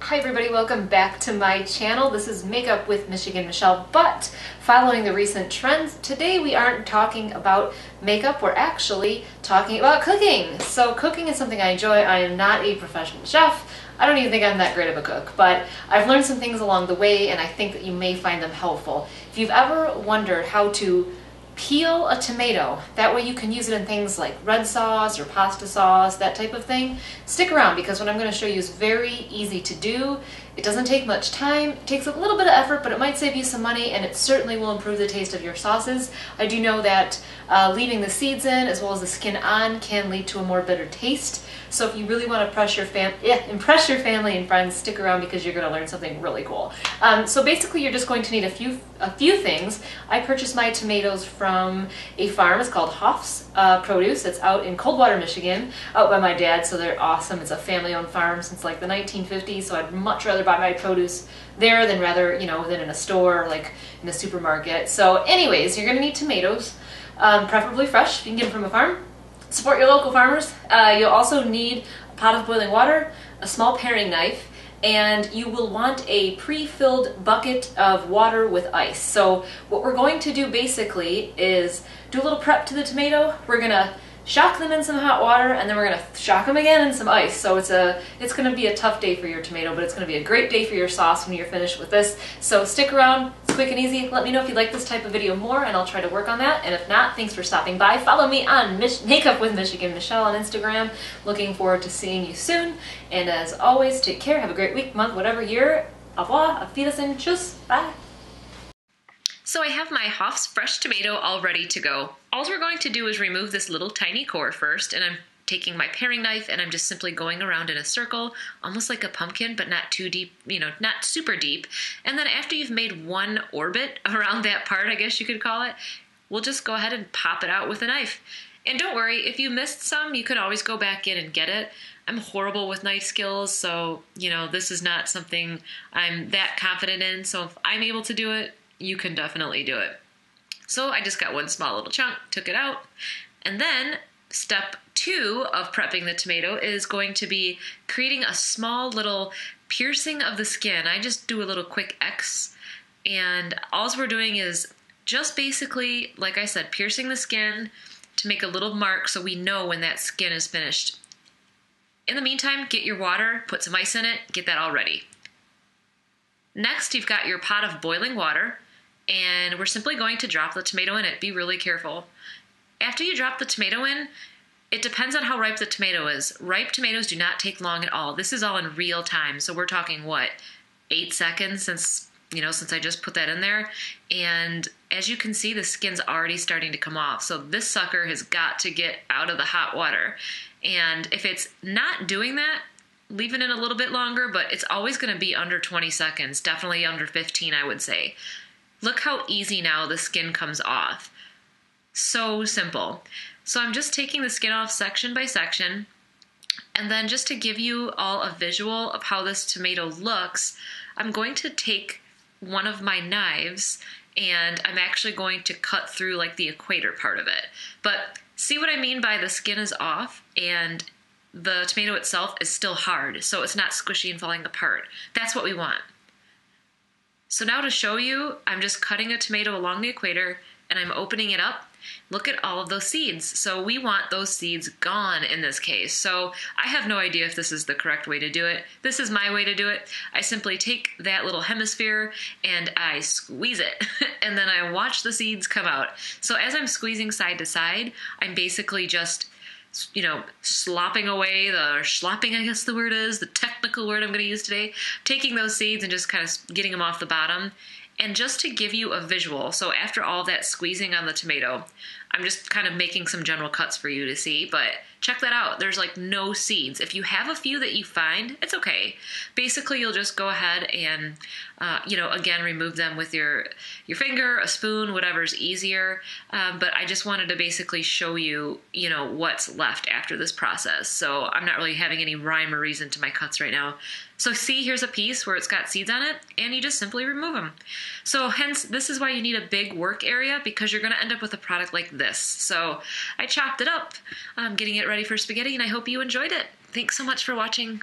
Hi everybody, welcome back to my channel. This is Makeup with Michigan Michelle, but following the recent trends, today we aren't talking about makeup, we're actually talking about cooking. So cooking is something I enjoy. I am not a professional chef. I don't even think I'm that great of a cook, but I've learned some things along the way and I think that you may find them helpful. If you've ever wondered how to peel a tomato, that way you can use it in things like red sauce or pasta sauce, that type of thing, stick around because what I'm going to show you is very easy to do. It doesn't take much time, it takes a little bit of effort, but it might save you some money and it certainly will improve the taste of your sauces. I do know that leaving the seeds in as well as the skin on can lead to a more bitter taste. So if you really want to impress your family and friends, stick around because you're going to learn something really cool. So basically you're just going to need a few things. I purchased my tomatoes from a farm. It's called Hoff's Produce. It's out in Coldwater, Michigan, out by my dad, so they're awesome. It's a family-owned farm since like the 1950s, so I'd much rather buy my produce there than than in a store, like in a supermarket. So anyways, you're going to need tomatoes, preferably fresh. You can get them from a farm. Support your local farmers. You'll also need a pot of boiling water, a small paring knife, and you will want a pre-filled bucket of water with ice. So what we're going to do basically is do a little prep to the tomato. We're gonna shock them in some hot water and then we're gonna shock them again in some ice. So it's gonna be a tough day for your tomato, but it's gonna be a great day for your sauce when you're finished with this. So stick around, it's quick and easy. Let me know if you like this type of video more and I'll try to work on that. And if not, thanks for stopping by. Follow me on Makeup with Michigan Michelle on Instagram. Looking forward to seeing you soon. And as always, take care, have a great week, month, whatever year. Au revoir, auf Wiedersehen, tschüss, bye. So I have my Hoff's fresh tomato all ready to go. All we're going to do is remove this little tiny core first, and I'm taking my paring knife and I'm just simply going around in a circle, almost like a pumpkin, but not too deep, not super deep. And then after you've made one orbit around that part, I guess you could call it, we'll just go ahead and pop it out with a knife. And don't worry, if you missed some, you could always go back in and get it. I'm horrible with knife skills, so, this is not something I'm that confident in, so if I'm able to do it, you can definitely do it. So I just got one small little chunk, took it out, and then step 2 of prepping the tomato is going to be creating a small little piercing of the skin. I just do a little quick X, and all we're doing is just basically, like I said, piercing the skin to make a little mark so we know when that skin is finished. In the meantime, get your water, put some ice in it, get that all ready. Next, you've got your pot of boiling water, and we're simply going to drop the tomato in it. Be really careful. After you drop the tomato in, it depends on how ripe the tomato is. Ripe tomatoes do not take long at all. This is all in real time, so we're talking, 8 seconds since I just put that in there. And as you can see, the skin's already starting to come off. So this sucker has got to get out of the hot water. And if it's not doing that, leave it in a little bit longer, but it's always going to be under 20 seconds, definitely under 15, I would say. Look how easy now the skin comes off. So simple. So I'm just taking the skin off section by section, and then just to give you all a visual of how this tomato looks, I'm going to take one of my knives and I'm actually going to cut through like the equator part of it. But see what I mean by the skin is off and the tomato itself is still hard, so it's not squishy and falling apart. That's what we want. So now to show you, I'm just cutting a tomato along the equator and I'm opening it up. Look at all of those seeds. So we want those seeds gone in this case. So I have no idea if this is the correct way to do it. This is my way to do it. I simply take that little hemisphere and I squeeze it and then I watch the seeds come out. So as I'm squeezing side to side, I'm basically just slopping away slopping, I guess the word is, the technical word I'm going to use today, taking those seeds and just kind of getting them off the bottom. And just to give you a visual, so after all that squeezing on the tomato, I'm just kind of making some general cuts for you to see, but check that out. There's like no seeds. If you have a few that you find, it's okay. Basically, you'll just go ahead and, again, remove them with your finger, a spoon, whatever's easier. But I just wanted to basically show you, what's left after this process. So I'm not really having any rhyme or reason to my cuts right now. So see, here's a piece where it's got seeds on it, and you just simply remove them. So hence, this is why you need a big work area, because you're going to end up with a product like this. So I chopped it up, getting it ready for spaghetti, and I hope you enjoyed it. Thanks so much for watching.